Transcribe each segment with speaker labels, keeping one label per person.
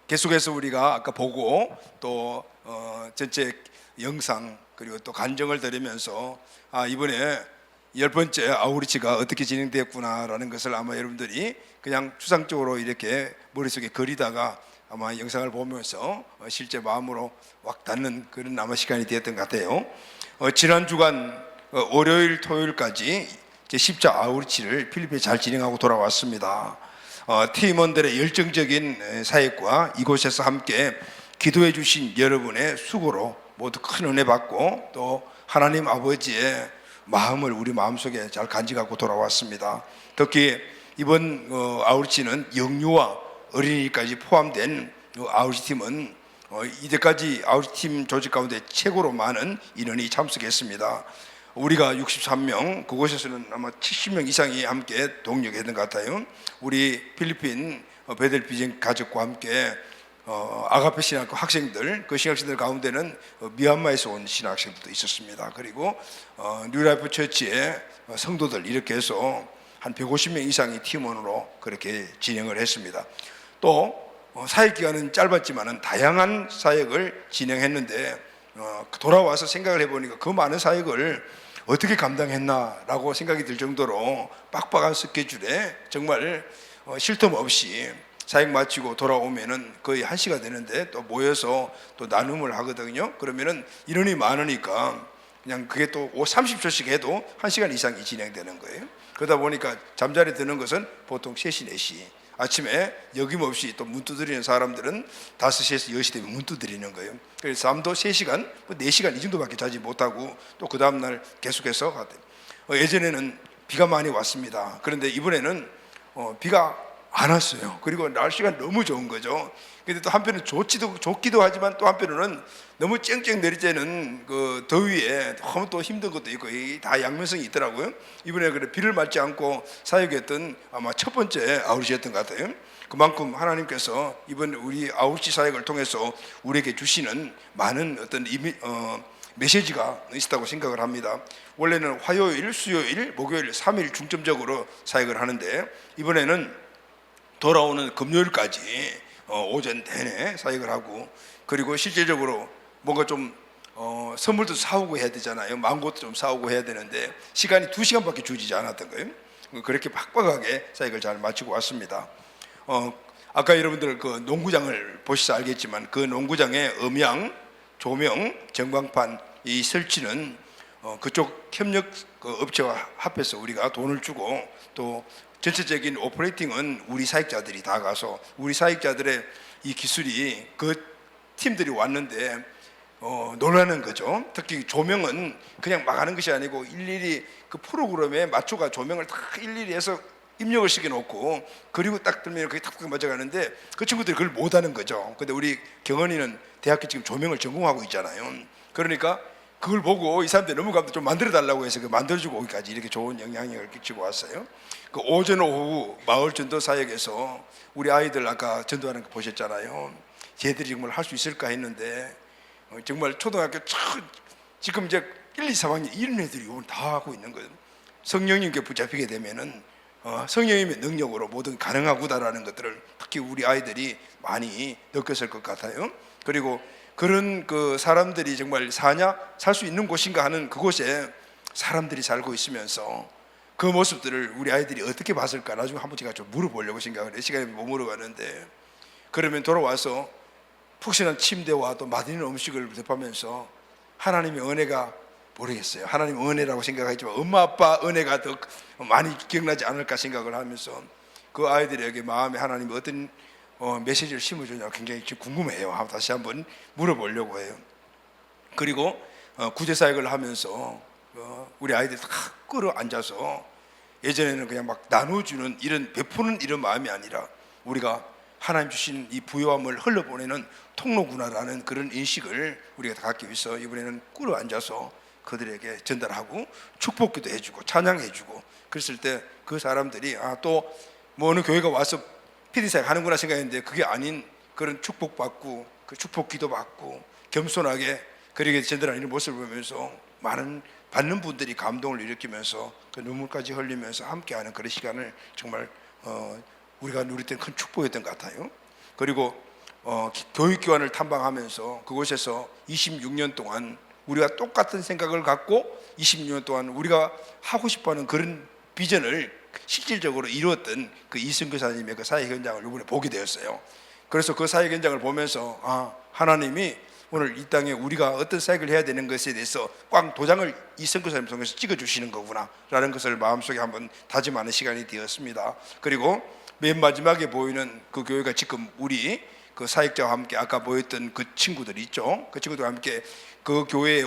Speaker 1: 계속해서 우리가 아까 보고 또 전체 영상 그리고 또 간증을 들으면서 이번에 10번째 아우리치가 어떻게 진행되었구나라는 것을 아마 여러분들이 그냥 추상적으로 이렇게 머릿속에 그리다가 아마 영상을 보면서 실제 마음으로 확 닿는 그런 아마 시간이 되었던 것 같아요. 지난 주간 월요일 토요일까지 제10차 아우리치를 필리핀에 잘 진행하고 돌아왔습니다. 팀원들의 열정적인 사역과 이곳에서 함께 기도해 주신 여러분의 수고로 모두 큰 은혜 받고 또 하나님 아버지의 마음을 우리 마음속에 잘 간직하고 돌아왔습니다. 특히 이번 아우리치는 영유아 어린이까지 포함된 아우리치 팀은 이때까지 아우리치 팀 조직 가운데 최고로 많은 인원이 참석했습니다. 우리가 63명, 그곳에서는 아마 70명 이상이 함께 동력했던 것 같아요. 우리 필리핀 베델 비전 가족과 함께 아가페 신학교 학생들, 그 신학생들 가운데는 미얀마에서 온 신학생들도 있었습니다. 그리고 뉴라이프 처치의 성도들, 이렇게 해서 한 150명 이상이 팀원으로 그렇게 진행을 했습니다. 또 사역 기간은 짧았지만 다양한 사역을 진행했는데 돌아와서 생각을 해보니까 그 많은 사역을 어떻게 감당했나라고 생각이 들 정도로 빡빡한 스케줄에 정말 쉴 틈 없이 사역 마치고 돌아오면은 거의 1시가 되는데 또 모여서 또 나눔을 하거든요. 그러면은 인원이 많으니까 그냥 그게 또 30초씩 해도 1시간 이상이 진행되는 거예요. 그러다 보니까 잠자리 드는 것은 보통 3시, 4시. 아침에 여김없이 또 문 두드리는 사람들은 5시에서 10시 되면 문 두드리는 거예요. 그래서 잠도 3시간, 4시간 이 정도밖에 자지 못하고 또 그 다음날 계속해서 가대요. 예전에는 비가 많이 왔습니다. 그런데 이번에는 비가 안 왔어요. 그리고 날씨가 너무 좋은 거죠. 근데 또 한편은 좋기도 하지만 또 한편으로는 너무 쨍쨍 내리쬐는 그 더위에 너무 또 힘든 것도 있고 다 양면성이 있더라고요. 이번에 그래 비를 맞지 않고 사역했던 아마 첫 번째 아우리치였던 것 같아요. 그만큼 하나님께서 이번 우리 아우리치 사역을 통해서 우리에게 주시는 많은 어떤 메시지가 있었다고 생각을 합니다. 원래는 화요일, 수요일, 목요일 3일 중점적으로 사역을 하는데 이번에는 돌아오는 금요일까지 오전 내내 사역을 하고, 그리고 실제적으로 뭔가 좀 선물도 사오고 해야 되잖아요. 망고도 좀 사오고 해야 되는데 시간이 2시간밖에 주어지지 않았던 거예요. 그렇게 빡빡하게 사역을 잘 마치고 왔습니다. 아까 여러분들 그 농구장을 보셔서 알겠지만 그 농구장의 음향, 조명, 전광판 이 설치는 그쪽 협력 업체와 합해서 우리가 돈을 주고 또 전체적인 오퍼레이팅은 우리 사역자들이 다 가서 우리 사역자들의 이 기술이 그 팀들이 왔는데 놀라는 거죠. 특히 조명은 그냥 막 하는 것이 아니고 일일이 그 프로그램에 맞춰가 조명을 다 일일이 해서 입력을 시켜놓고 그리고 딱 들면 그게 탁탁 맞아가는데 그 친구들이 그걸 못하는 거죠. 근데 우리 경원이는 대학교 지금 조명을 전공하고 있잖아요. 그러니까 그걸 보고 이 사람들이 너무 감동 좀 만들어달라고 해서 그 만들어주고 오기까지 이렇게 좋은 영향력을 끼치고 왔어요. 그 오전 오후 마을 전도 사역에서 우리 아이들 아까 전도하는 거 보셨잖아요. 쟤들이 정말 할 수 있을까 했는데 정말 초등학교 지금 이제 1, 2, 3학년 이런 애들이 오늘 다 하고 있는 거예요. 성령님께 붙잡히게 되면은 성령님의 능력으로 뭐든 가능하구나라는 것들을 특히 우리 아이들이 많이 느꼈을 것 같아요. 그리고 그런 그 사람들이 정말 살 수 있는 곳인가 하는 그곳에 사람들이 살고 있으면서 그 모습들을 우리 아이들이 어떻게 봤을까 나중에 한번 제가 좀 물어보려고 생각을 해요. 시간이 못 물어봤는데 그러면 돌아와서 푹신한 침대와 또 맛있는 음식을 대접하면서 하나님의 은혜가 모르겠어요. 하나님 은혜라고 생각하지만 엄마 아빠 은혜가 더 많이 기억나지 않을까 생각을 하면서 그 아이들에게 마음에 하나님이 어떤 메시지를 심어주냐고 굉장히 궁금해요. 다시 한번 물어보려고 해요. 그리고 구제사역을 하면서 우리 아이들이 다 끌어앉아서 예전에는 그냥 막 나눠주는 이런 베푸는 이런 마음이 아니라 우리가 하나님 주신 이 부요함을 흘러보내는 통로구나라는 그런 인식을 우리가 다 갖기 위해서 이번에는 끌어앉아서 그들에게 전달하고 축복기도 해주고 찬양해주고 그랬을 때 그 사람들이 또 뭐 어느 교회가 와서 피디사역 하는구나 생각했는데 그게 아닌 그런 축복받고 그 축복기도 받고 겸손하게 그렇게 전달하는 이런 모습을 보면서 많은 받는 분들이 감동을 일으키면서 그 눈물까지 흘리면서 함께하는 그런 시간을 정말 우리가 누릴 때는 큰 축복이었던 것 같아요. 그리고 교육기관을 탐방하면서 그곳에서 26년 동안 우리가 똑같은 생각을 갖고 26년 동안 우리가 하고 싶어하는 그런 비전을 실질적으로 이루었던 그 이승교사님의 그 사역 현장을 이번에 보게 되었어요. 그래서 그 사역 현장을 보면서 하나님이 오늘 이 땅에 우리가 어떤 사역을 해야 되는 것에 대해서 꽉 도장을 이승교사님 통해서 찍어주시는 거구나 라는 것을 마음속에 한번 다짐하는 시간이 되었습니다. 그리고 맨 마지막에 보이는 그 교회가 지금 우리 그 사역자와 함께 아까 모였던 그 친구들이 있죠. 그 친구들과 함께 그 교회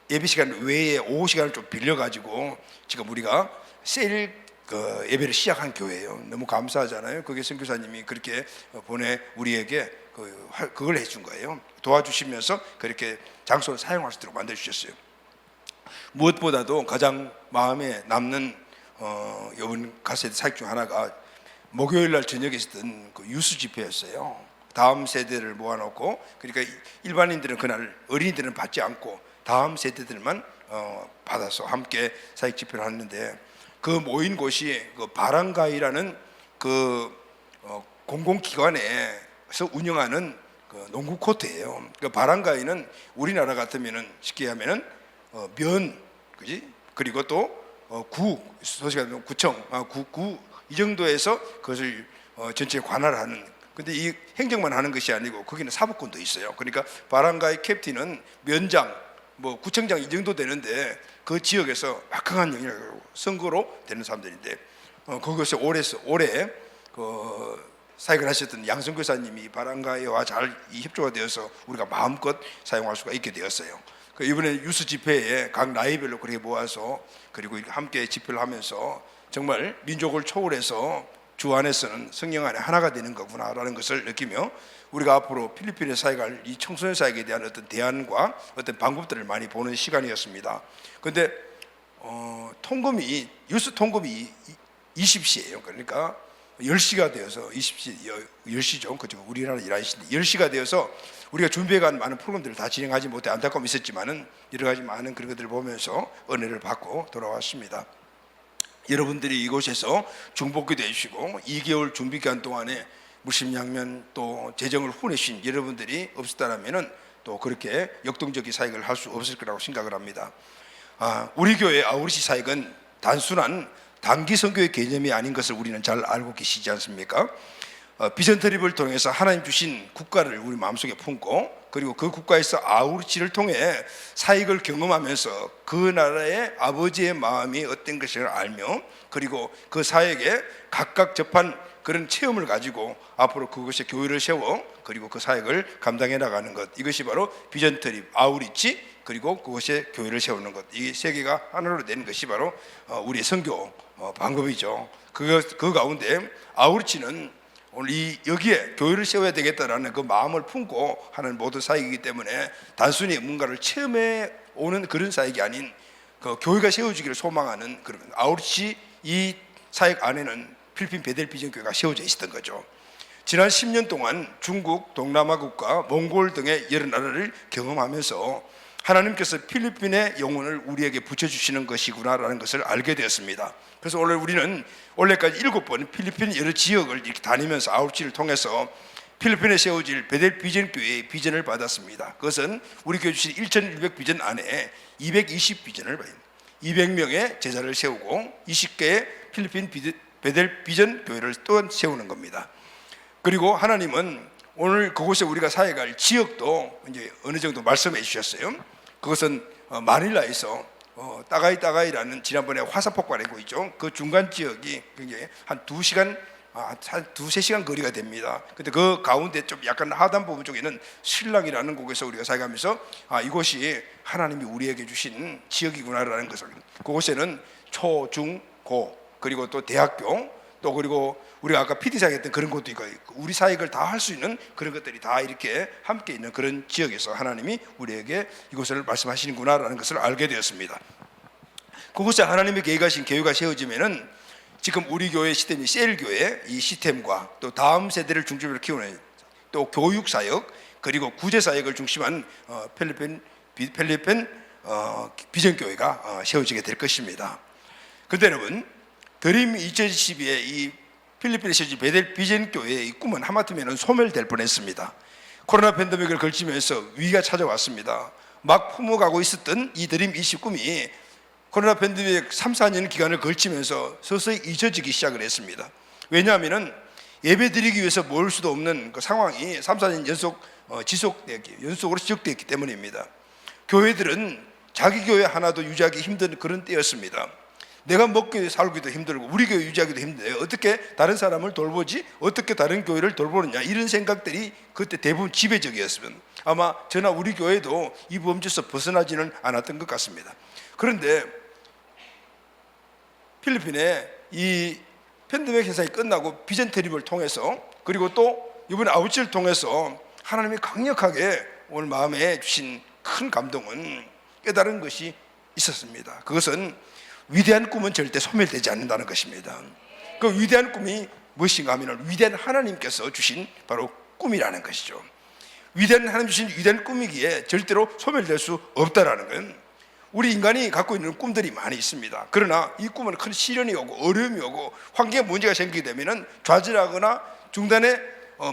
Speaker 1: 예배 시간 외에 오후 시간을 좀 빌려가지고 지금 우리가 세일 그 예배를 시작한 교회예요. 너무 감사하잖아요. 그게 선교사님이 그렇게 보내 우리에게 그걸 해준 거예요. 도와주시면서 그렇게 장소를 사용할 수 있도록 만들어 주셨어요. 무엇보다도 가장 마음에 남는 이번 가세드 사역 중 하나가 목요일 날 저녁에 있었던 그 유수 집회였어요. 다음 세대를 모아놓고, 그러니까 일반인들은 그날 어린이들은 받지 않고 다음 세대들만 받아서 함께 사역 집회를 하는데, 그 모인 곳이 그 바람가이라는 그 공공기관에서 운영하는 그 농구 코트예요. 그 바람가이는 우리나라 같으면은 쉽게 하면은 면, 그지? 그리고 또 소식하면 구청, 구 이 정도에서 그것을 전체에 관할하는. 근데 이 행정만 하는 것이 아니고 거기는 사법권도 있어요. 그러니까 바람가이 캡틴은 면장, 구청장 이 정도 되는데 그 지역에서 막강한 영향력으로 선거로 되는 사람들인데 거기서 올해 그 사역을 하셨던 양성교사님이 바람가이와 잘 협조가 되어서 우리가 마음껏 사용할 수가 있게 되었어요. 이번에 유수 집회에 각 나이별로 그렇게 모아서 그리고 함께 집회를 하면서 정말 민족을 초월해서 주 안에서는 성령 안에 하나가 되는 거구나라는 것을 느끼며 우리가 앞으로 필리핀에 사역할 이 청소년 사역에 대한 어떤 대안과 어떤 방법들을 많이 보는 시간이었습니다. 그런데 통금이 유수 통금이 20시예요. 그러니까 10시가 되어서 10시죠. 그죠? 우리나라 11시인데 10시가 되어서 우리가 준비해간 많은 프로그램들을 다 진행하지 못해 안타까움이 있었지만은 여러 가지 많은 그런 것들을 보면서 은혜를 받고 돌아왔습니다. 여러분들이 이곳에서 중복기도 해주시고 2개월 준비 기간 동안에 물심양면 또 재정을 후원해주신 여러분들이 없었다면은 또 그렇게 역동적인 사역을 할 수 없을 거라고 생각을 합니다. 우리 교회 아우리시 사역은 단순한 단기 선교의 개념이 아닌 것을 우리는 잘 알고 계시지 않습니까? 비전 트립을 통해서 하나님 주신 국가를 우리 마음속에 품고, 그리고 그 국가에서 아우리치를 통해 사역을 경험하면서 그 나라의 아버지의 마음이 어떤 것을 알며, 그리고 그 사역에 각각 접한 그런 체험을 가지고 앞으로 그것에 교회를 세워 그리고 그 사역을 감당해 나가는 것, 이것이 바로 비전 트립, 아우리치, 그리고 그것에 교회를 세우는 것, 이 세 개가 하나로 되는 것이 바로 우리의 선교 방법이죠. 그 가운데 아우리치는 오늘 여기에 교회를 세워야 되겠다라는 그 마음을 품고 하는 모든 사역이기 때문에 단순히 뭔가를 체험해 오는 그런 사역이 아닌 그 교회가 세워지기를 소망하는 그런 아우리치 이 사역 안에는 필리핀 베델 비전교회가 세워져 있었던 거죠. 지난 10년 동안 중국, 동남아 국가, 몽골 등의 여러 나라를 경험하면서 하나님께서 필리핀의 영혼을 우리에게 붙여주시는 것이구나라는 것을 알게 되었습니다. 그래서 오늘 우리는 올해까지 7번 필리핀 여러 지역을 이렇게 다니면서 아웃치를 통해서 필리핀에 세워질 베델 비전 교회의 비전을 받았습니다. 그것은 우리 교회 주신 1100 비전 안에 220 비전을 받습니다. 200명의 제자를 세우고 20개의 필리핀 베델 비전 교회를 또 세우는 겁니다. 그리고 하나님은 오늘 그곳에 우리가 사역할 지역도 이제 어느 정도 말씀해 주셨어요. 그것은 마닐라에서 따가이라는 지난번에 화산 폭발한 거 있죠. 그 중간 지역이 굉장히 한 2시간, 한 2-3시간 거리가 됩니다. 근데 그 가운데 좀 약간 하단 부분 쪽에는 신랑이라는 곳에서 우리가 사역하면서 이곳이 하나님이 우리에게 주신 지역이구나라는 것을, 그곳에는 초, 중, 고, 그리고 또 대학교, 또 그리고 우리가 아까 PD 사역했던 그런 것도 있고 우리 사역을 다 할 수 있는 그런 것들이 다 이렇게 함께 있는 그런 지역에서 하나님이 우리에게 이곳을 말씀하시는구나라는 것을 알게 되었습니다. 그곳에 하나님의 계획하신 교회가 세워지면은 지금 우리 교회 시스템이 셀교회 이 시스템과 또 다음 세대를 중심으로 키우는 또 교육 사역, 그리고 구제 사역을 중심한 필리핀 비전 교회가 세워지게 될 것입니다. 그런데 여러분, 드림 2012의 이 필리핀에 세워진 베델 비전 교회의 이 꿈은 하마터면 소멸될 뻔했습니다. 코로나 팬데믹을 걸치면서 위기가 찾아왔습니다. 막 품어가고 있었던 이 드림 20 꿈이 코로나 팬데믹 3, 4년 기간을 걸치면서 서서히 잊어지기 시작을 했습니다. 왜냐하면 예배 드리기 위해서 모을 수도 없는 그 상황이 3, 4년 연속으로 지속되었기 때문입니다. 교회들은 자기 교회 하나도 유지하기 힘든 그런 때였습니다. 내가 먹고 살기도 힘들고 우리 교회 유지하기도 힘든데 어떻게 다른 사람을 돌보지? 어떻게 다른 교회를 돌보느냐? 이런 생각들이 그때 대부분 지배적이었으면 아마 저나 우리 교회도 이 범죄에서 벗어나지는 않았던 것 같습니다. 그런데 필리핀에 이 팬데믹 현상이 끝나고 비전 트립을 통해서 그리고 또 이번에 아웃치를 통해서 하나님이 강력하게 오늘 마음에 주신 큰 감동은 깨달은 것이 있었습니다. 그것은 위대한 꿈은 절대 소멸되지 않는다는 것입니다. 그 위대한 꿈이 무엇인가 하면 위대한 하나님께서 주신 바로 꿈이라는 것이죠. 위대한 하나님 주신 위대한 꿈이기에 절대로 소멸될 수 없다라는 건 우리 인간이 갖고 있는 꿈들이 많이 있습니다. 그러나 이 꿈은 큰 시련이 오고 어려움이 오고 환경에 문제가 생기게 되면 좌절하거나 중단에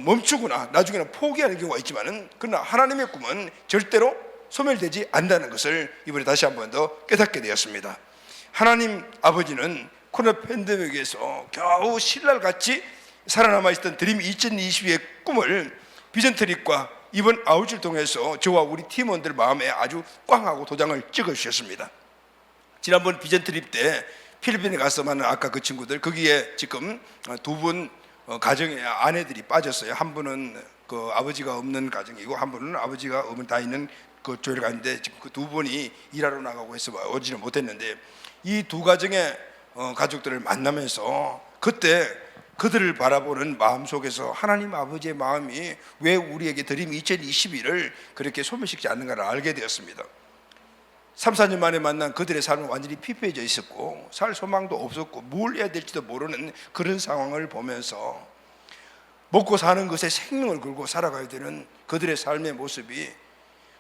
Speaker 1: 멈추거나 나중에는 포기하는 경우가 있지만은 그러나 하나님의 꿈은 절대로 소멸되지 않는다는 것을 이번에 다시 한 번 더 깨닫게 되었습니다. 하나님 아버지는 코로나 팬데믹에서 겨우 신랄같이 살아남아 있던 드림 2022의 꿈을 비전 트립과 이번 아웃을 통해서 저와 우리 팀원들 마음에 아주 꽝하고 도장을 찍어주셨습니다. 지난번 비전 트립 때 필리핀에 가서 만난 아까 그 친구들 거기에 지금 두 분 가정의 아내들이 빠졌어요. 한 분은 그 아버지가 없는 가정이고 한 분은 아버지가 어머니 다 있는 그 교회를 갔는데 지금 그 두 분이 일하러 나가고 해서 오지는 못했는데 이 두 가정의 가족들을 만나면서 그때 그들을 바라보는 마음속에서 하나님 아버지의 마음이 왜 우리에게 드림 2021을 그렇게 소멸시키지 않는가를 알게 되었습니다. 3, 4년 만에 만난 그들의 삶은 완전히 피폐해져 있었고 살 소망도 없었고 뭘 해야 될지도 모르는 그런 상황을 보면서 먹고 사는 것에 생명을 걸고 살아가야 되는 그들의 삶의 모습이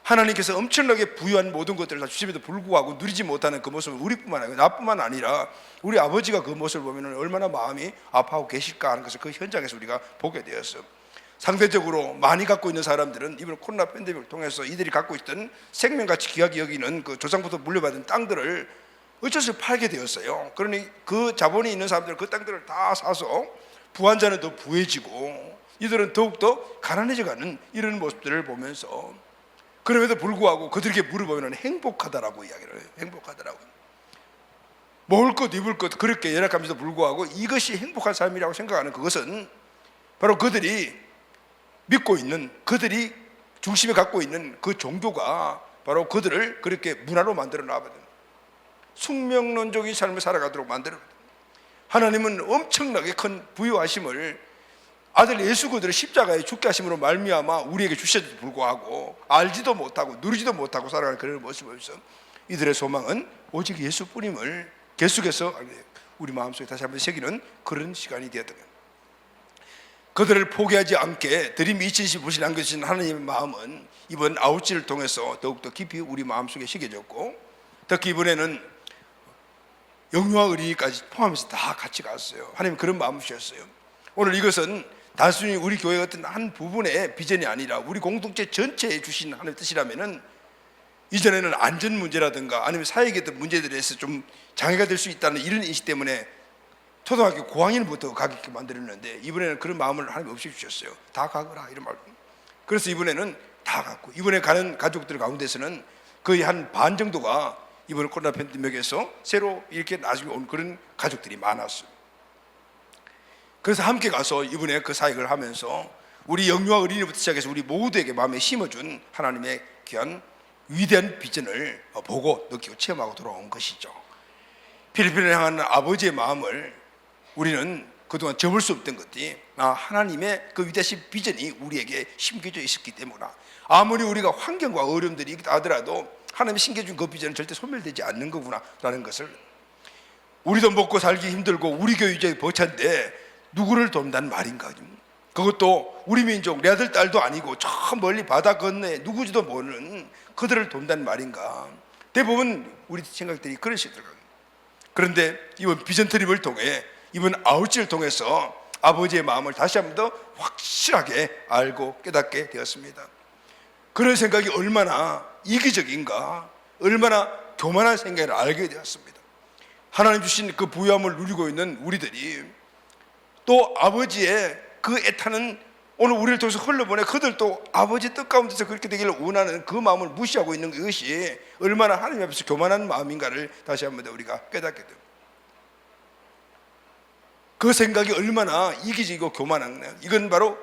Speaker 1: 하나님께서 엄청나게 부유한 모든 것들을 다 주심에도 불구하고 누리지 못하는 그 모습을 우리뿐만 아니라 나뿐만 아니라 우리 아버지가 그 모습을 보면 얼마나 마음이 아파하고 계실까 하는 것을 그 현장에서 우리가 보게 되었어요. 상대적으로 많이 갖고 있는 사람들은 이번 코로나 팬데믹을 통해서 이들이 갖고 있던 생명같이 귀하게 여기는 그 조상부터 물려받은 땅들을 어쩔 수 없이 팔게 되었어요. 그러니 그 자본이 있는 사람들은 그 땅들을 다 사서 부한 자는 더 부해지고 이들은 더욱더 가난해져가는 이런 모습들을 보면서 그럼에도 불구하고 그들에게 물어보면 행복하다라고 이야기를 해요. 행복하다라고. 먹을 것 입을 것 그렇게 열악함에도 불구하고 이것이 행복한 삶이라고 생각하는 그것은 바로 그들이 믿고 있는 그들이 중심에 갖고 있는 그 종교가 바로 그들을 그렇게 문화로 만들어 놔거든. 숙명론적인 삶을 살아가도록 만들어. 하나님은 엄청나게 큰 부유하심을 아들 예수 그들을 십자가에 죽게 하심으로 말미암아 우리에게 주셔도 불구하고 알지도 못하고 누리지도 못하고 살아가는 그런 모습을 보면서 이들의 소망은 오직 예수뿐임을 계속해서 우리 마음속에 다시 한번 새기는 그런 시간이 되었던 거예요. 그들을 포기하지 않게 드림 2020을 남겨주신 하나님의 마음은 이번 아웃지를 통해서 더욱더 깊이 우리 마음속에 새겨졌고 특히 이번에는 영유아 어린이까지 포함해서 다 같이 갔어요. 하나님 그런 마음을 주셨어요. 오늘 이것은 단순히 우리 교회 어떤 한 부분의 비전이 아니라 우리 공동체 전체에 주신 하나님의 뜻이라면은 이전에는 안전 문제라든가 아니면 사회의 어떤 문제들에 대해서 좀 장애가 될 수 있다는 이런 인식 때문에 초등학교 고학년부터 가게 만들었는데 이번에는 그런 마음을 하나님 없이 주셨어요. 다 가거라 이런 말. 그래서 이번에는 다 갔고 이번에 가는 가족들 가운데서는 거의 한 반 정도가 이번 코로나 팬데믹에서 새로 이렇게 나중에 온 그런 가족들이 많았어요. 그래서 함께 가서 이번에 그 사역을 하면서 우리 영유아 어린이부터 시작해서 우리 모두에게 마음에 심어준 하나님의 귀한 위대한 비전을 보고 느끼고 체험하고 돌아온 것이죠. 필리핀을 향하는 아버지의 마음을 우리는 그동안 접을 수 없던 것들이 하나님의 그 위대하신 비전이 우리에게 심겨져 있었기 때문에 아무리 우리가 환경과 어려움들이 있다 하더라도 하나님이 심겨준 그 비전은 절대 소멸되지 않는 거구나라는 것을 우리도 먹고 살기 힘들고 우리 교회 이제 벅찬데 누구를 돕는다는 말인가? 그것도 우리 민족 내 아들 딸도 아니고 저 멀리 바다 건너에 누구지도 모르는 그들을 돕는다는 말인가? 대부분 우리 생각들이 그런 식으로. 그런데 이번 비전 트립을 통해 이번 아웃지를 통해서 아버지의 마음을 다시 한 번 더 확실하게 알고 깨닫게 되었습니다. 그런 생각이 얼마나 이기적인가, 얼마나 교만한 생각을 알게 되었습니다. 하나님 주신 그 부유함을 누리고 있는 우리들이 또 아버지의 그 애타는 오늘 우리를 통해서 흘러보내 그들도 아버지 뜻 가운데서 그렇게 되기를 원하는 그 마음을 무시하고 있는 것이 얼마나 하나님 앞에서 교만한 마음인가를 다시 한번 더 우리가 깨닫게 됩니다. 그 생각이 얼마나 이기적이고 교만한가, 이건 바로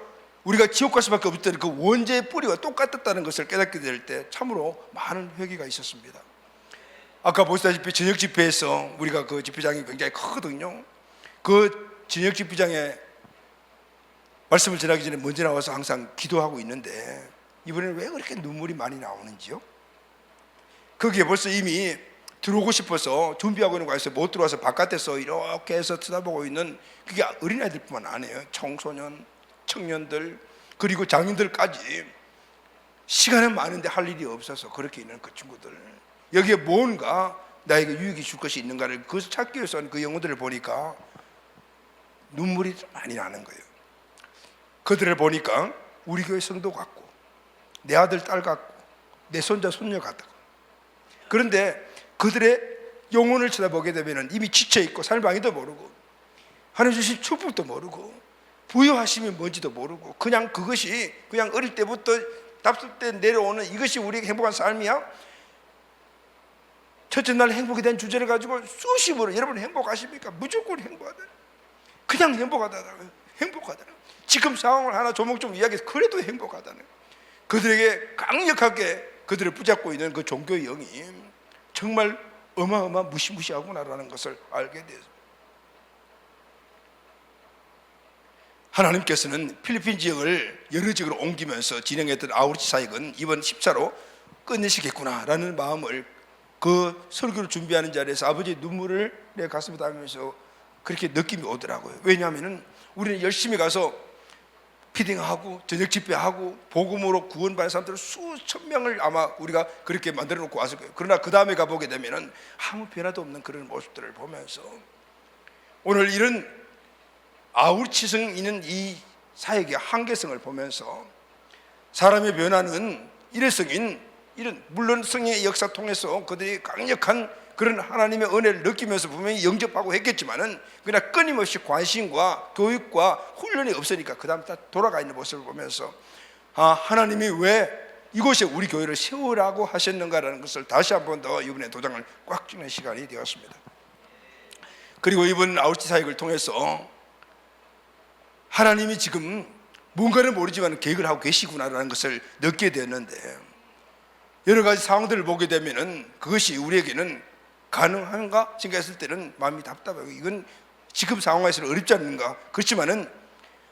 Speaker 1: 우리가 지옥 갈 수밖에 없었던 그 원죄의 뿌리와 똑같았다는 것을 깨닫게 될 때 참으로 많은 회개가 있었습니다. 아까 보시다시피 저녁 집회에서 우리가 그 집회장이 굉장히 크거든요. 그 저녁 집회장에 말씀을 전하기 전에 먼저 나와서 항상 기도하고 있는데 이번에는 왜 그렇게 눈물이 많이 나오는지요? 거기에 벌써 이미 들어오고 싶어서 준비하고 있는 거에서 못 들어와서 바깥에서 이렇게 해서 쳐다보고 있는, 그게 어린아이들뿐만 아니에요. 청소년, 청년들, 그리고 장인들까지 시간은 많은데 할 일이 없어서 그렇게 있는 그 친구들, 여기에 뭔가 나에게 유익이 줄 것이 있는가를 그것을 찾기 위해서 그 영혼들을 보니까 눈물이 많이 나는 거예요. 그들을 보니까 우리 교회 성도 같고 내 아들 딸 같고 내 손자 손녀 같다고. 그런데 그들의 영혼을 쳐다보게 되면 이미 지쳐있고 살방이도 모르고 하나님 주신 축복도 모르고 부여하심이 뭔지도 모르고 그냥 그것이 그냥 어릴 때부터 답습 때 내려오는 이것이 우리에게 행복한 삶이야? 첫째 날 행복에 대한 주제를 가지고 수십으로 여러분 행복하십니까? 무조건 행복하다. 그냥 행복하다라고요. 행복하다. 지금 상황을 하나 조목조목 이야기해서 그래도 행복하다는, 그들에게 강력하게 그들을 붙잡고 있는 그 종교의 영이 정말 어마어마 무시무시하구나라는 것을 알게 되었습니다. 하나님께서는 필리핀 지역을 여러 지역으로 옮기면서 진행했던 아우리치 사역은 이번 10차로 끝내시겠구나라는 마음을 그 설교를 준비하는 자리에서 아버지의 눈물을 내 가슴에 담으면서 그렇게 느낌이 오더라고요. 왜냐하면 우리는 열심히 가서 피딩하고 저녁 집회하고 복음으로 구원받은 사람들을 수천 명을 아마 우리가 그렇게 만들어 놓고 왔을 거예요. 그러나 그 다음에 가보게 되면 아무 변화도 없는 그런 모습들을 보면서 오늘 이런 아우리치성 있는 이 사역의 한계성을 보면서 사람의 변화는 일회성인 이런, 물론 성령의 역사 통해서 그들이 강력한 그런 하나님의 은혜를 느끼면서 분명히 영접하고 했겠지만은 그냥 끊임없이 관심과 교육과 훈련이 없으니까 그 다음 다 돌아가 있는 모습을 보면서 하나님이 왜 이곳에 우리 교회를 세우라고 하셨는가라는 것을 다시 한 번 더 이번에 도장을 꽉 찍는 시간이 되었습니다. 그리고 이번 아우리치 사역을 통해서 하나님이 지금 뭔가를 모르지만 계획을 하고 계시구나라는 것을 느끼게 되었는데, 여러 가지 상황들을 보게 되면은 그것이 우리에게는 가능한가 생각했을 때는 마음이 답답하고 이건 지금 상황에서는 어렵지 않는가. 그렇지만은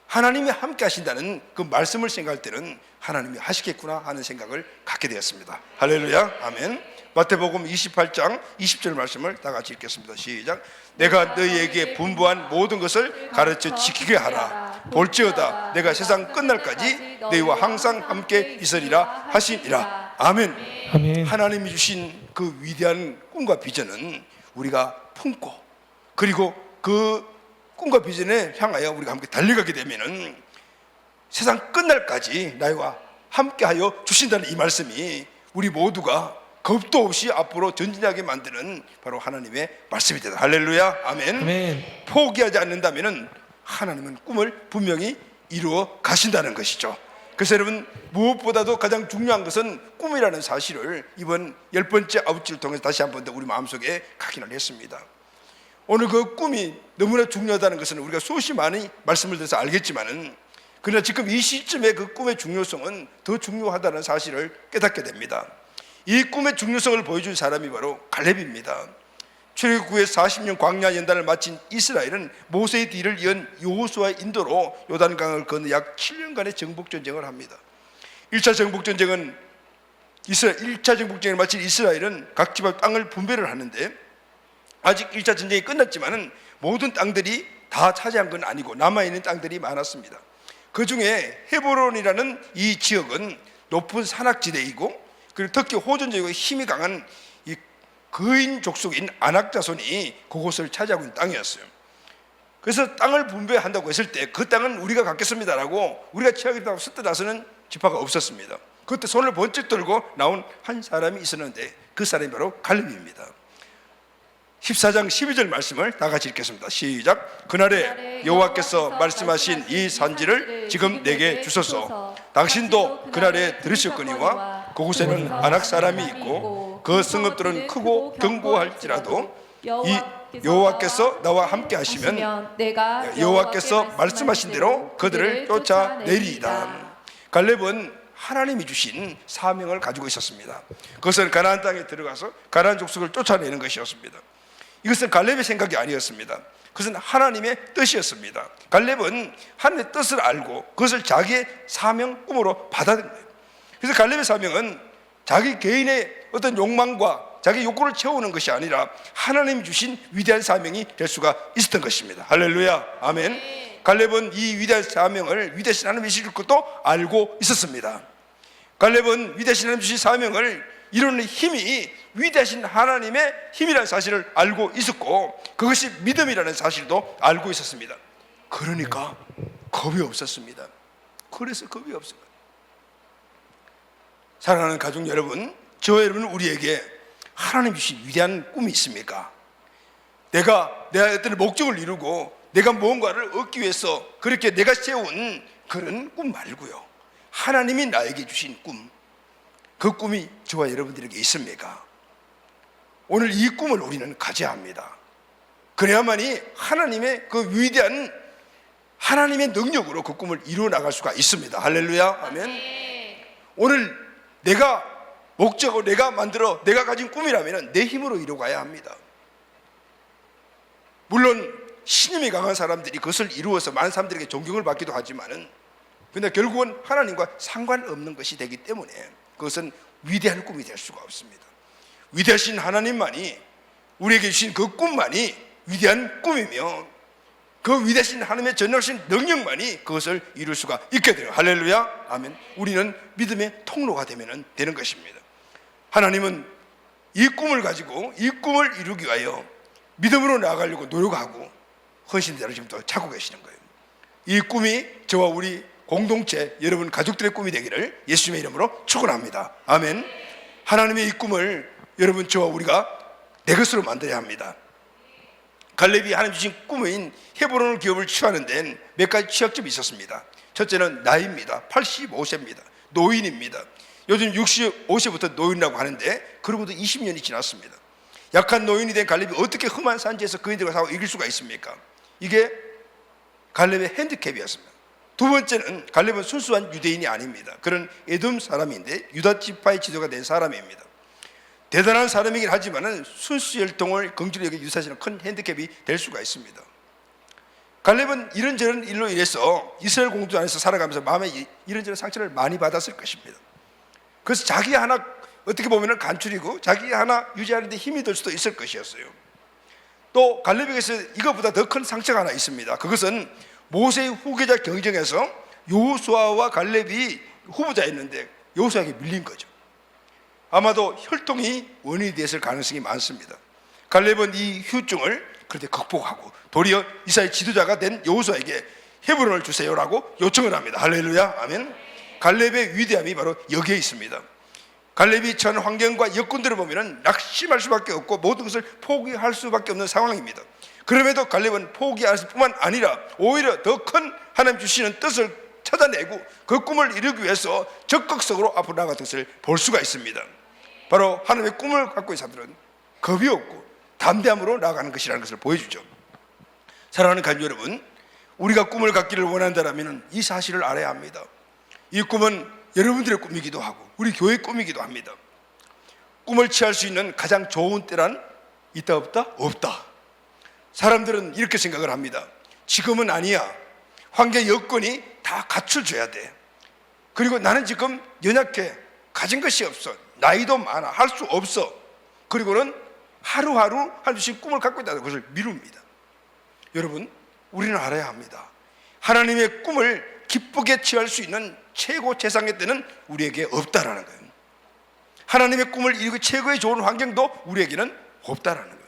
Speaker 1: 하나님이 함께 하신다는 그 말씀을 생각할 때는 하나님이 하시겠구나 하는 생각을 갖게 되었습니다. 할렐루야, 아멘. 마태복음 28장 20절 말씀을 다 같이 읽겠습니다. 시작. 내가 너희에게 분부한 모든 것을 가르쳐 지키게 하라. 볼지어다 내가 세상 끝날까지 너희와 항상 함께 있으리라 하시니라. 아멘.
Speaker 2: 아멘.
Speaker 1: 하나님이 주신 그 위대한 꿈과 비전은 우리가 품고, 그리고 그 꿈과 비전에 향하여 우리가 함께 달려가게 되면은 세상 끝날까지 나와 함께하여 주신다는 이 말씀이 우리 모두가 겁도 없이 앞으로 전진하게 만드는 바로 하나님의 말씀이 되다. 할렐루야, 아멘.
Speaker 2: 아멘.
Speaker 1: 포기하지 않는다면은 하나님은 꿈을 분명히 이루어 가신다는 것이죠. 그래서 여러분, 무엇보다도 가장 중요한 것은 꿈이라는 사실을 이번 10번째 아웃지를 통해서 다시 한 번 더 우리 마음속에 각인을 했습니다. 오늘 그 꿈이 너무나 중요하다는 것은 우리가 수없이 많이 말씀을 드려서 알겠지만은, 그러나 지금 이 시점에 그 꿈의 중요성은 더 중요하다는 사실을 깨닫게 됩니다. 이 꿈의 중요성을 보여준 사람이 바로 갈렙입니다. 출애굽 후에 40년 광야 연단을 마친 이스라엘은 모세의 뒤를 이은 여호수아의 인도로 요단강을 건너 약 7년간의 정복전쟁을 합니다. 1차 정복전쟁을 마친 이스라엘은 각 지방 땅을 분배를 하는데, 아직 1차 전쟁이 끝났지만은 모든 땅들이 다 차지한 건 아니고 남아있는 땅들이 많았습니다. 그 중에 헤브론이라는 이 지역은 높은 산악지대이고, 그리고 특히 호전적이고 힘이 강한 이 거인 족속인 아낙 자손이 그곳을 차지하고 있는 땅이었어요. 그래서 땅을 분배한다고 했을 때 그 땅은 우리가 갖겠습니다라고 우리가 취하겠다고 썼다 나서는 지파가 없었습니다. 그때 손을 번쩍 들고 나온 한 사람이 있었는데 그 사람이 바로 갈렙입니다. 14장 12절 말씀을 다 같이 읽겠습니다. 시작. 그날에 여호와께서 말씀하신 이 산지를 지금 내게 주소서. 당신도 그날에 들으셨거니와 그곳에는 아낙 사람이 있고 그 성읍들은 크고 견고할지라도 이 여호와께서 나와 함께 하시면 내가 여호와께서 말씀하신 대로 그들을 쫓아내리이다. 갈렙은 하나님이 주신 사명을 가지고 있었습니다. 그것은 가나안 땅에 들어가서 가나안 족속을 쫓아내는 것이었습니다. 이것은 갈렙의 생각이 아니었습니다. 그것은 하나님의 뜻이었습니다. 갈렙은 하나님의 뜻을 알고 그것을 자기의 사명 꿈으로 받아들인 거예요. 그래서 갈렙의 사명은 자기 개인의 어떤 욕망과 자기 욕구를 채우는 것이 아니라 하나님이 주신 위대한 사명이 될 수가 있었던 것입니다. 할렐루야, 아멘. 갈렙은 이 위대한 사명을 위대하신 하나님이 주실 것도 알고 있었습니다. 갈렙은 위대하신 하나님 주신 사명을 이루는 힘이 위대하신 하나님의 힘이라는 사실을 알고 있었고 그것이 믿음이라는 사실도 알고 있었습니다. 그러니까 겁이 없었습니다. 그래서 겁이 없습니다. 사랑하는 가족 여러분, 저와 여러분, 우리에게 하나님 주신 위대한 꿈이 있습니까? 내가 어떤 목적을 이루고 내가 무언가를 얻기 위해서 그렇게 내가 세운 그런 꿈 말고요, 하나님이 나에게 주신 꿈, 그 꿈이 저와 여러분들에게 있습니까? 오늘 이 꿈을 우리는 가져야 합니다. 그래야만이 하나님의 그 위대한 하나님의 능력으로 그 꿈을 이루어 나갈 수가 있습니다. 할렐루야, 아멘. 오늘 내가 목적으로 내가 만들어 내가 가진 꿈이라면 내 힘으로 이루어가야 합니다. 물론 신임이 강한 사람들이 그것을 이루어서 많은 사람들에게 존경을 받기도 하지만은 근데 결국은 하나님과 상관없는 것이 되기 때문에 그것은 위대한 꿈이 될 수가 없습니다. 위대하신 하나님만이 우리에게 주신 그 꿈만이 위대한 꿈이며 그 위대하신 하나님의 전능하신 능력만이 그것을 이룰 수가 있게 돼요. 할렐루야, 아멘. 우리는 믿음의 통로가 되면 되는 것입니다. 하나님은 이 꿈을 가지고 이 꿈을 이루기 위하여 믿음으로 나아가려고 노력하고 헌신자를 지금도 찾고 계시는 거예요. 이 꿈이 저와 우리 공동체 여러분 가족들의 꿈이 되기를 예수님의 이름으로 축원합니다. 아멘. 하나님의 이 꿈을 여러분 저와 우리가 내 것으로 만들어야 합니다. 갈렙이 하나님 주신 꿈인 헤브론을 기업을 취하는 데는 몇 가지 취약점이 있었습니다. 첫째는 나이입니다. 85세입니다. 노인입니다. 요즘 65세부터 노인이라고 하는데 그러고도 20년이 지났습니다. 약한 노인이 된 갈렙이 어떻게 험한 산지에서 그인들과 싸워 이길 수가 있습니까? 이게 갈렙의 핸디캡이었습니다. 두 번째는 갈렙은 순수한 유대인이 아닙니다. 그런 에돔 사람인데 유다 지파의 지도가 된 사람입니다. 대단한 사람이긴 하지만 순수 혈통을 긍지로 여기 유사시는 큰 핸디캡이 될 수가 있습니다. 갈렙은 이런저런 일로 인해서 이스라엘 공도 안에서 살아가면서 마음에 이런저런 상처를 많이 받았을 것입니다. 그래서 자기 하나 어떻게 보면 간출이고 자기 하나 유지하는 데 힘이 될 수도 있을 것이었어요. 또 갈렙에게서 이것보다 더 큰 상처가 하나 있습니다. 그것은 모세의 후계자 경쟁에서 여호수아와 갈렙이 후보자였는데 여호수아에게 밀린 거죠. 아마도 혈통이 원인이 됐을 가능성이 많습니다. 갈렙은 이 후유증을 그런데 극복하고 도리어 이스라엘 지도자가 된 여호수아에게 헤브론을 주세요라고 요청을 합니다. 할렐루야, 아멘. 갈렙의 위대함이 바로 여기에 있습니다. 갈렙이 처한 환경과 여건들을 보면 낙심할 수밖에 없고 모든 것을 포기할 수밖에 없는 상황입니다. 그럼에도 갈렙은 포기할 뿐만 아니라 오히려 더 큰 하나님 주시는 뜻을 찾아내고 그 꿈을 이루기 위해서 적극적으로 앞으로 나아간 것을 볼 수가 있습니다. 바로 하나님의 꿈을 갖고 있는 사람들은 겁이 없고 담대함으로 나아가는 것이라는 것을 보여주죠. 사랑하는 가족 여러분, 우리가 꿈을 갖기를 원한다면 이 사실을 알아야 합니다. 이 꿈은 여러분들의 꿈이기도 하고 우리 교회의 꿈이기도 합니다. 꿈을 취할 수 있는 가장 좋은 때란 있다 없다? 없다. 사람들은 이렇게 생각을 합니다. 지금은 아니야. 환경 여건이 다 갖춰줘야 돼. 그리고 나는 지금 연약해. 가진 것이 없어. 나이도 많아. 할 수 없어. 그리고는 하루하루 한 주씩 꿈을 갖고 있다는 것을 미룹니다. 여러분, 우리는 알아야 합니다. 하나님의 꿈을 기쁘게 취할 수 있는 최고 최상의 때는 우리에게 없다라는 거예요. 하나님의 꿈을 이루기 최고의 좋은 환경도 우리에게는 없다라는 거예요.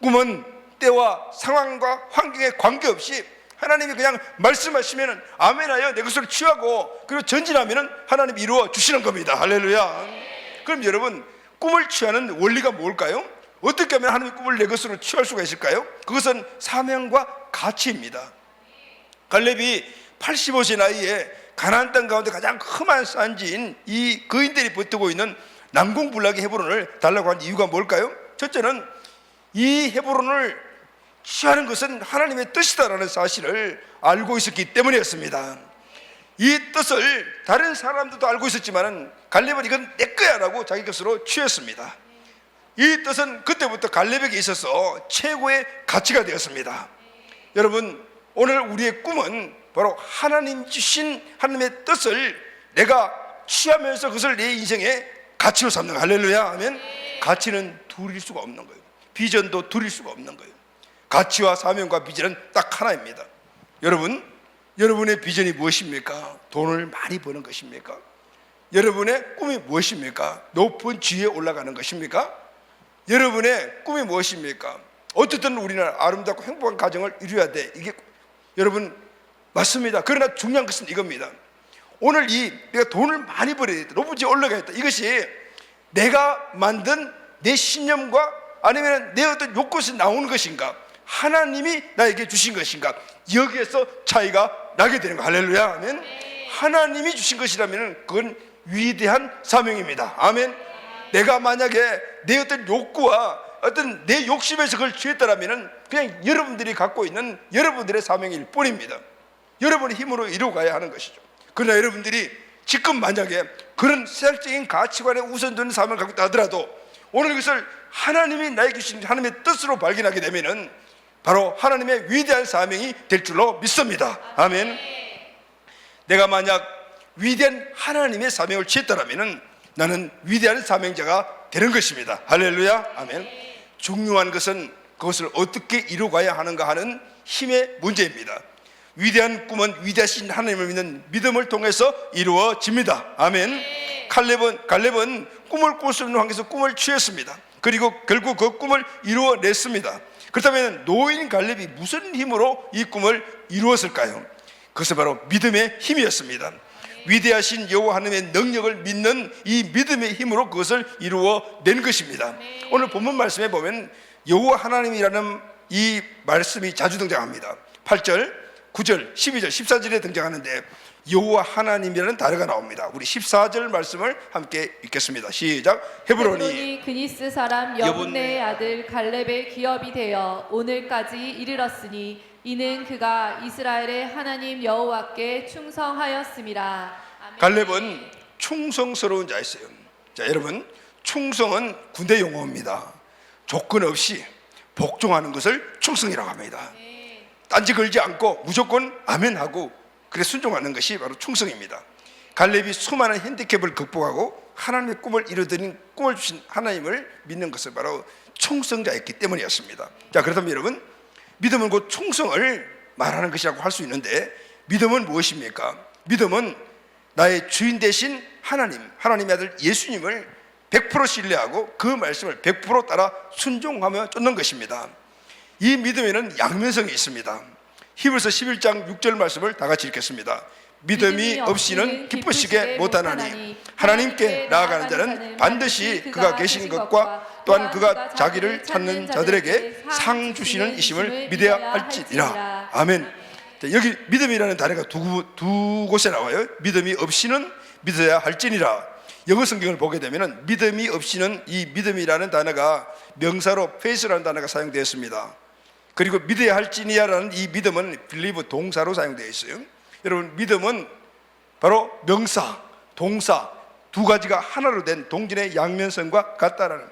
Speaker 1: 꿈은 때와 상황과 환경에 관계없이 하나님이 그냥 말씀하시면 아멘하여 내 것으로 취하고 그리고 전진하면 하나님이 이루어 주시는 겁니다. 할렐루야. 그럼 여러분, 꿈을 취하는 원리가 뭘까요? 어떻게 하면 하나님의 꿈을 내 것으로 취할 수가 있을까요? 그것은 사명과 가치입니다. 갈렙이 85세 나이에 가나안 땅 가운데 가장 험한 산지인 이 거인들이 버티고 있는 난공불락의 헤브론을 달라고 한 이유가 뭘까요? 첫째는 이 헤브론을 취하는 것은 하나님의 뜻이다라는 사실을 알고 있었기 때문이었습니다. 이 뜻을 다른 사람들도 알고 있었지만 갈렙은 이건 내 거야 라고 자기 것으로 취했습니다. 이 뜻은 그때부터 갈렙에게 있어서 최고의 가치가 되었습니다. 여러분, 오늘 우리의 꿈은 바로 하나님 주신 하나님의 뜻을 내가 취하면서 그것을 내 인생의 가치로 삼는 거예요. 할렐루야. 아멘. 가치는 둘일 수가 없는 거예요. 비전도 둘일 수가 없는 거예요. 가치와 사명과 비전은 딱 하나입니다. 여러분, 여러분의 비전이 무엇입니까? 돈을 많이 버는 것입니까? 여러분의 꿈이 무엇입니까? 높은 지위에 올라가는 것입니까? 여러분의 꿈이 무엇입니까? 어쨌든 우리는 아름답고 행복한 가정을 이루어야 돼. 이게 여러분 맞습니다. 그러나 중요한 것은 이겁니다. 오늘 내가 돈을 많이 벌어야 돼, 높은 지위에 올라가야겠다, 이것이 내가 만든 내 신념과 아니면 내 어떤 욕구에서 나오는 것인가, 하나님이 나에게 주신 것인가, 여기에서 차이가 나게 되는 거. 할렐루야. 아멘. 하나님이 주신 것이라면 그건 위대한 사명입니다. 아멘. 내가 만약에 내 어떤 욕구와 어떤 내 욕심에서 그걸 취했다면 그냥 여러분들이 갖고 있는 여러분들의 사명일 뿐입니다. 여러분의 힘으로 이루어가야 하는 것이죠. 그러나 여러분들이 지금 만약에 그런 세상적인 가치관에 우선되는 사명을 갖고 있다 하더라도 오늘 이것을 하나님이 나에게 주신 하나님의 뜻으로 발견하게 되면은 바로 하나님의 위대한 사명이 될 줄로 믿습니다. 아멘. 내가 만약 위대한 하나님의 사명을 취했다면 나는 위대한 사명자가 되는 것입니다. 할렐루야. 아멘. 중요한 것은 그것을 어떻게 이루어가야 하는가 하는 힘의 문제입니다. 위대한 꿈은 위대하신 하나님을 믿는 믿음을 통해서 이루어집니다. 아멘. 갈렙은 꿈을 꿀 수 없는 환경에서 꿈을 취했습니다. 그리고 결국 그 꿈을 이루어냈습니다. 그렇다면 노인 갈렙이 무슨 힘으로 이 꿈을 이루었을까요? 그것은 바로 믿음의 힘이었습니다. 위대하신 여호와 하나님의 능력을 믿는 이 믿음의 힘으로 그것을 이루어낸 것입니다. 오늘 본문 말씀에 보면 여호와 하나님이라는 이 말씀이 자주 등장합니다. 8절, 9절, 12절, 14절에 등장하는데 여호와 하나님이라는 단어가 나옵니다. 우리 14절 말씀을 함께 읽겠습니다. 시작. 헤브론이
Speaker 2: 그니스 사람 여분네의 아들 갈렙의 기업이 되어 오늘까지 이르렀으니 이는 그가 이스라엘의 하나님 여호와께 충성하였습니다. 아멘.
Speaker 1: 갈렙은 충성스러운 자였어요. 자, 여러분, 충성은 군대 용어입니다. 조건 없이 복종하는 것을 충성이라고 합니다. 딴지 걸지 않고 무조건 아멘하고 그래 순종하는 것이 바로 충성입니다. 갈렙이 수많은 핸디캡을 극복하고 하나님의 꿈을 이루어드린 꿈을 주신 하나님을 믿는 것은 바로 충성자였기 때문이었습니다. 자, 그렇다면 여러분, 믿음은 곧 충성을 말하는 것이라고 할 수 있는데 믿음은 무엇입니까? 믿음은 나의 주인 되신 하나님의 아들 예수님을 100% 신뢰하고 그 말씀을 100% 따라 순종하며 쫓는 것입니다. 이 믿음에는 양면성이 있습니다. 히브리서 11장 6절 말씀을 다 같이 읽겠습니다. 믿음이 없이는 기쁘시게 못하나니 하나님께 나아가는 자는 반드시 그가 계신 것과 또한 그가 자기를 찾는 자들에게 상 주시는 이심을 믿어야 할지니라. 아멘. 여기 믿음이라는 단어가 두 곳에 나와요. 믿음이 없이는 믿어야 할지니라. 영어 성경을 보게 되면 믿음이 없이는 이 믿음이라는 단어가 명사로 faith라는 단어가 사용되었습니다. 그리고 믿어야 할지니라는 이 믿음은 believe 동사로 사용되어 있어요. 여러분, 믿음은 바로 명사, 동사 두 가지가 하나로 된 동전의 양면성과 같다라는,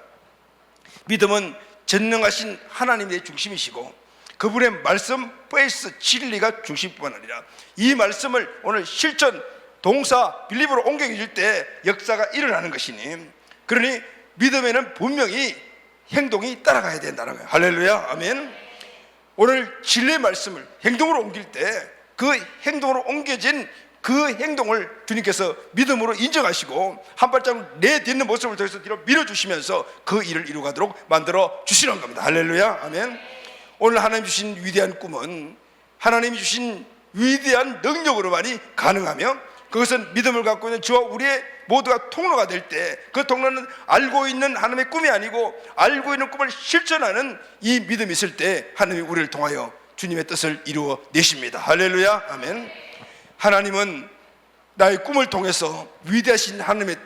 Speaker 1: 믿음은 전능하신 하나님의 중심이시고 그분의 말씀, 페이스, 진리가 중심뿐만 아니라 이 말씀을 오늘 실천, 동사, 빌립으로 옮겨질 때 역사가 일어나는 것이니, 그러니 믿음에는 분명히 행동이 따라가야 된다는 거예요. 할렐루야. 아멘. 오늘 진리의 말씀을 행동으로 옮길 때 그 행동으로 옮겨진 그 행동을 주님께서 믿음으로 인정하시고 한 발자국 내딛는 모습을 통해서 뒤로 밀어주시면서 그 일을 이루가도록 만들어 주시는 겁니다. 할렐루야. 아멘. 오늘 하나님 주신 위대한 꿈은 하나님이 주신 위대한 능력으로만이 가능하며, 그것은 믿음을 갖고 있는 저와 우리의 모두가 통로가 될 때, 그 통로는 알고 있는 하나님의 꿈이 아니고 알고 있는 꿈을 실천하는 이 믿음이 있을 때 하나님이 우리를 통하여 주님의 뜻을 이루어 내십니다. 할렐루야, 아멘. 하나님은 나의 꿈을 통해서 위대하신 하나님의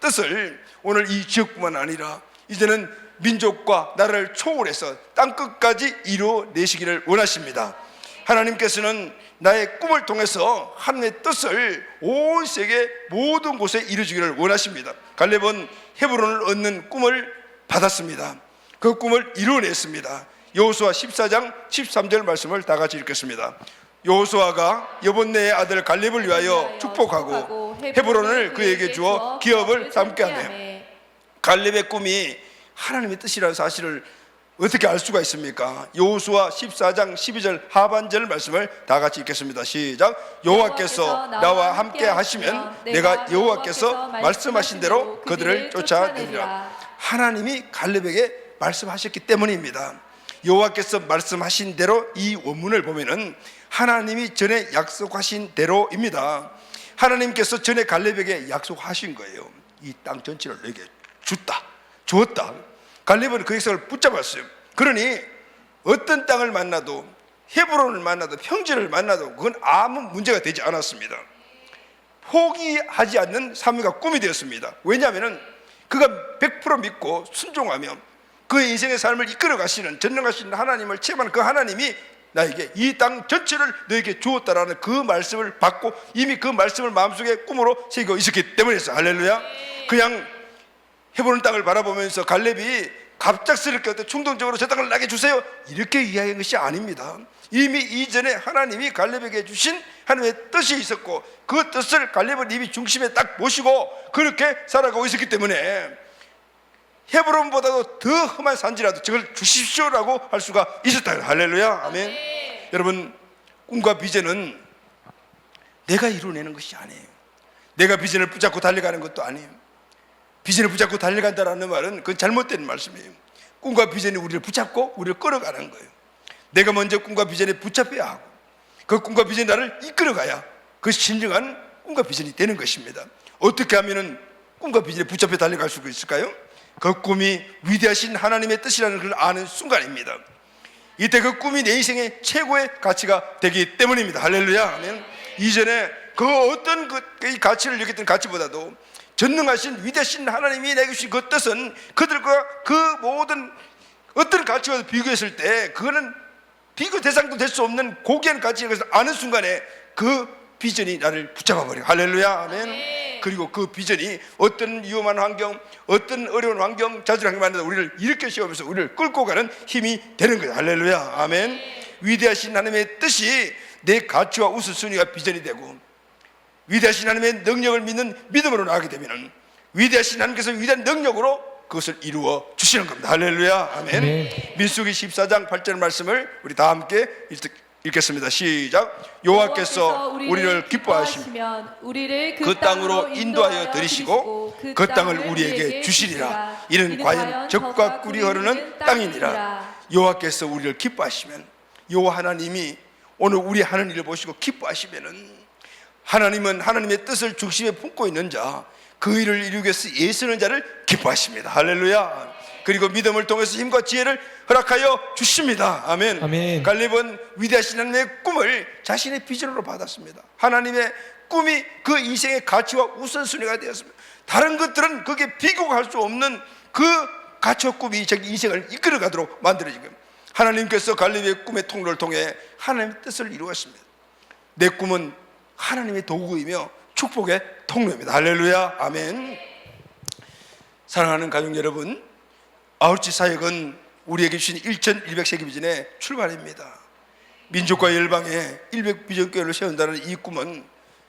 Speaker 1: 뜻을 오늘 이 지역뿐만 아니라 이제는 민족과 나라를 초월해서 땅끝까지 이루어 내시기를 원하십니다. 하나님께서는 나의 꿈을 통해서 하나님의 뜻을 온 세계 모든 곳에 이루어지기를 원하십니다. 갈렙은 헤브론을 얻는 꿈을 받았습니다. 그 꿈을 이루어냈습니다. 여호수아 14장 13절 말씀을 다 같이 읽겠습니다. 여호수아가 여본네의 아들 갈렙을 위하여 축복하고 헤브론을 그에게 주어 기업을 삼게 하며. 갈렙의 꿈이 하나님의 뜻이라는 사실을 어떻게 알 수가 있습니까? 여호수아 14장 12절 하반절 말씀을 다 같이 읽겠습니다. 시작. 여호와께서 나와 함께 하시면 내가 여호와께서 말씀하신 대로 그들을 쫓아내리라. 하나님이 갈렙에게 말씀하셨기 때문입니다. 여호와께서 말씀하신 대로, 이 원문을 보면은 하나님이 전에 약속하신 대로입니다. 하나님께서 전에 갈렙에게 약속하신 거예요. 이 땅 전체를 내게 주었다. 갈렙은 그 약속을 붙잡았어요. 그러니 어떤 땅을 만나도, 헤브론을 만나도, 평지를 만나도 그건 아무 문제가 되지 않았습니다. 포기하지 않는 삶과 꿈이 되었습니다. 왜냐하면 그가 100% 믿고 순종하며 그의 인생의 삶을 이끌어 가시는, 전능하시는 하나님을 체험하는 그 하나님이 나에게 이 땅 전체를 너에게 주었다라는 그 말씀을 받고 이미 그 말씀을 마음속에 꿈으로 새기고 있었기 때문이었어요. 할렐루야. 그냥 헤브론 땅을 바라보면서 갈렙이 갑작스럽게 어떤 충동적으로 저 땅을 나게 주세요 이렇게 이야기한 것이 아닙니다. 이미 이전에 하나님이 갈렙에게 주신 하나님의 뜻이 있었고 그 뜻을 갈렙은 이미 중심에 딱 모시고 그렇게 살아가고 있었기 때문에 헤브론보다도 더 험한 산지라도 저걸 주십시오라고 할 수가 있었다. 할렐루야, 아멘. 여러분, 꿈과 비전은 내가 이루어내는 것이 아니에요. 내가 비전을 붙잡고 달려가는 것도 아니에요. 비전을 붙잡고 달려간다는 말은 그건 잘못된 말씀이에요. 꿈과 비전이 우리를 붙잡고 우리를 끌어가는 거예요. 내가 먼저 꿈과 비전에 붙잡혀야 하고 그 꿈과 비전이 나를 이끌어가야 그것이 진정한 꿈과 비전이 되는 것입니다. 어떻게 하면 꿈과 비전에 붙잡혀 달려갈 수 있을까요? 그 꿈이 위대하신 하나님의 뜻이라는 걸 아는 순간입니다. 이때 그 꿈이 내 인생의 최고의 가치가 되기 때문입니다. 할렐루야, 아멘. 이전에 그 어떤 그 가치를 여겼던 가치보다도 전능하신 위대하신 하나님이 내게 주신 그 뜻은 그들과 그 모든 어떤 가치와 비교했을 때 그거는 비교 대상도 될 수 없는 고귀한 가치인 것을 아는 순간에 그 비전이 나를 붙잡아 버려요. 할렐루야, 아멘. 그리고 그 비전이 어떤 위험한 환경, 어떤 어려운 환경, 자질한 환경만 해도 우리를 일으켜 세우면서 우리를 끌고 가는 힘이 되는 거예요. 할렐루야, 아멘. 위대하신 하나님의 뜻이 내 가치와 우선순위가 비전이 되고 위대하신 하나님의 능력을 믿는 믿음으로 나가게 되면 위대하신 하나님께서 위대한 능력으로 그것을 이루어 주시는 겁니다. 할렐루야, 아멘. 민수기 14장 8절 말씀을 우리 다 함께 읽겠습니다. 시작. 여호와께서 우리를 기뻐하시면 우리를 그 땅으로 인도하여 들이시고 그 땅을 우리에게 주시리라. 이는 과연 젖과 꿀이 흐르는 땅이니라. 여호와께서 우리를 기뻐하시면, 여호와 하나님이 오늘 우리 하는 일을 보시고 기뻐하시면은, 하나님은 하나님의 뜻을 중심에 품고 있는 자, 그 일을 이루기 위해서 애쓰는 자를 기뻐하십니다. 할렐루야. 그리고 믿음을 통해서 힘과 지혜를 허락하여 주십니다. 아멘.
Speaker 3: 아멘.
Speaker 1: 갈렙은 위대하신 하나님의 꿈을 자신의 비전으로 받았습니다. 하나님의 꿈이 그 인생의 가치와 우선순위가 되었습니다. 다른 것들은 그게 비교할 수 없는 그 가치와 꿈이 자기 인생을 이끌어가도록 만들어진 겁니다. 하나님께서 갈렙의 꿈의 통로를 통해 하나님의 뜻을 이루었습니다. 내 꿈은 하나님의 도구이며 축복의 통로입니다. 할렐루야, 아멘. 사랑하는 가족 여러분, 아우르치 사역은 우리에게 주신 1100세기 비전의 출발입니다. 민족과 열방에 100비전교회를 세운다는 이 꿈은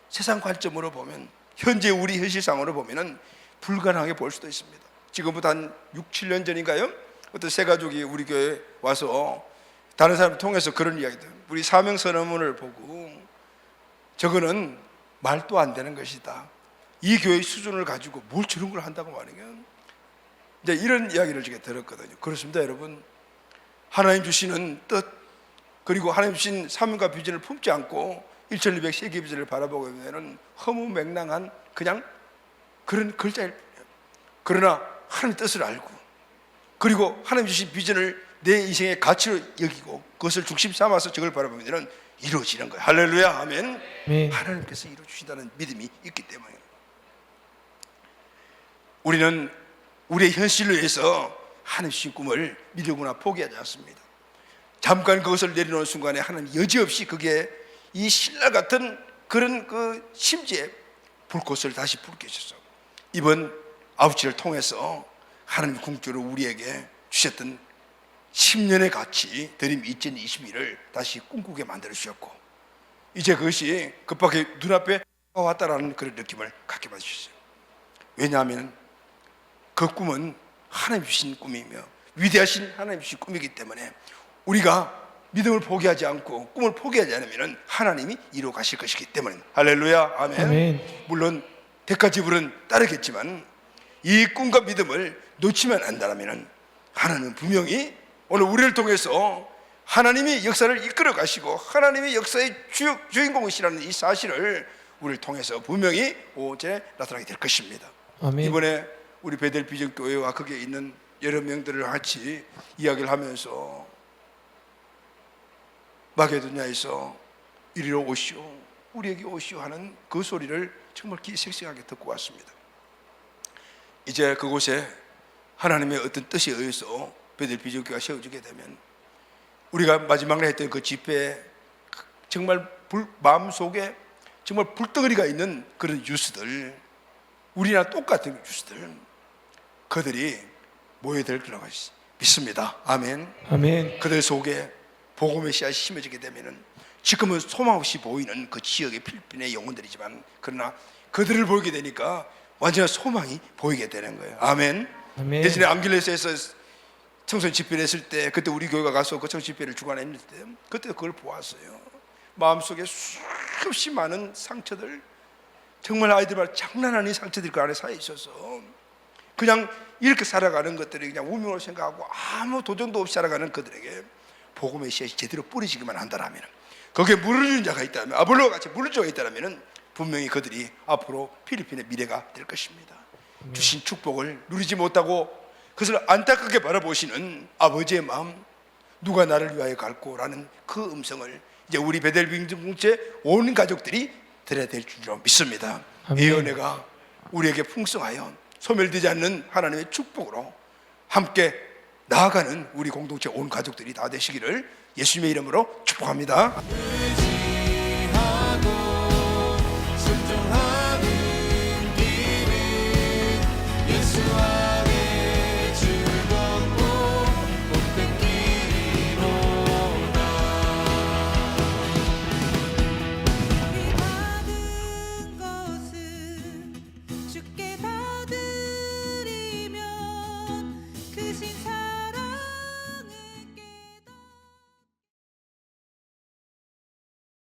Speaker 1: 세상 관점으로 보면, 현재 우리 현실상으로 보면 불가능하게 볼 수도 있습니다. 지금부터 한 6, 7년 전인가요? 어떤 세 가족이 우리 교회에 와서 다른 사람을 통해서 그런 이야기들, 우리 사명선언문을 보고 저거는 말도 안 되는 것이다. 이 교회의 수준을 가지고 뭘 저런 걸 한다고 말이냐. 이제 이런 이야기를 제가 들었거든요. 그렇습니다, 여러분. 하나님 주시는 뜻, 그리고 하나님 주신 사명과 비전을 품지 않고 1200 세계 비전을 바라보고 있는 허무맹랑한 그냥 그런 글자일 뿐이에요. 그러나 하나님의 뜻을 알고, 그리고 하나님 주신 비전을 내 인생의 가치로 여기고 그것을 중심 삼아서 저걸 바라보면 이루어지는 거예요. 할렐루야, 아멘.
Speaker 3: 아멘.
Speaker 1: 하나님께서 이루어주신다는 믿음이 있기 때문에 우리는 우리의 현실로 해서 하나님 주신 꿈을 미루거나 포기하지 않습니다. 잠깐 그것을 내려놓은 순간에 하나님 여지없이 그게 이 신라 같은 그런 그 심지에 불꽃을 다시 불켜주셔서 이번 아우치를 통해서 하나님 궁극적으로 우리에게 주셨던 10년의 가치 드림 2022를 다시 꿈꾸게 만들어 주셨고, 이제 그것이 급하게 눈앞에 왔다라는 그런 느낌을 갖게 해주셨어요. 왜냐하면 그 꿈은 하나님 주신 꿈이며 위대하신 하나님 주신 꿈이기 때문에 우리가 믿음을 포기하지 않고 꿈을 포기하지 않으면 하나님이 이루어 가실 것이기 때문에. 할렐루야, 아멘.
Speaker 3: 아멘.
Speaker 1: 물론 대가 지불은 따르겠지만 이 꿈과 믿음을 놓치면 안다면 하나님은 분명히 오늘 우리를 통해서 하나님이 역사를 이끌어 가시고 하나님이 역사의 주인공이시라는 이 사실을 우리를 통해서 분명히 오제 나타나게 될 것입니다.
Speaker 3: 아멘.
Speaker 1: 이번에 우리 베델 비전교회와 거기에 있는 여러 명들을 같이 이야기를 하면서 마게도냐에서 이리로 오시오, 우리에게 오시오 하는 그 소리를 정말 귀 생생하게 듣고 왔습니다. 이제 그곳에 하나님의 어떤 뜻에 의해서 베델 비전교회가 세워지게 되면 우리가 마지막 날 했던 그 집회에 정말 마음속에 정말 불덩어리가 있는 그런 뉴스들, 우리나 똑같은 뉴스들, 그들이 모여들 거라고 믿습니다. 아멘.
Speaker 3: 아멘.
Speaker 1: 그들 속에 복음의 씨앗이 심어지게 되면은 지금은 소망 없이 보이는 그 지역의 필리핀의 영혼들이지만 그러나 그들을 보게 되니까 완전한 소망이 보이게 되는 거예요. 아멘.
Speaker 3: 아멘.
Speaker 1: 예전에 안길레스에서 청소년 집회를 했을 때 그때 우리 교회가 가서 그 청소년 집회를 주관했을 때 그때 그걸 보았어요. 마음속에 수없이 많은 상처들, 정말 아이들만 장난 아닌 상처들이 그 안에 쌓여 있어서 그냥 이렇게 살아가는 것들이 그냥 운명으로 생각하고 아무 도전도 없이 살아가는 그들에게 복음의 씨앗이 제대로 뿌려지기만 한다면, 거기에 물을 주는 자가 있다면, 아볼로와 같이 물을 주는 자가 있다면 분명히 그들이 앞으로 필리핀의 미래가 될 것입니다. 주신 축복을 누리지 못하고 그것을 안타깝게 바라보시는 아버지의 마음, 누가 나를 위하여 갈고라는 그 음성을 이제 우리 베델 공동체 온 가족들이 들어야 될 줄로 믿습니다.
Speaker 3: 아멘.
Speaker 1: 이 은혜가 우리에게 풍성하여 소멸되지 않는 하나님의 축복으로 함께 나아가는 우리 공동체 온 가족들이 다 되시기를 예수님의 이름으로 축복합니다.
Speaker 4: 주께 다 드리면 그 신사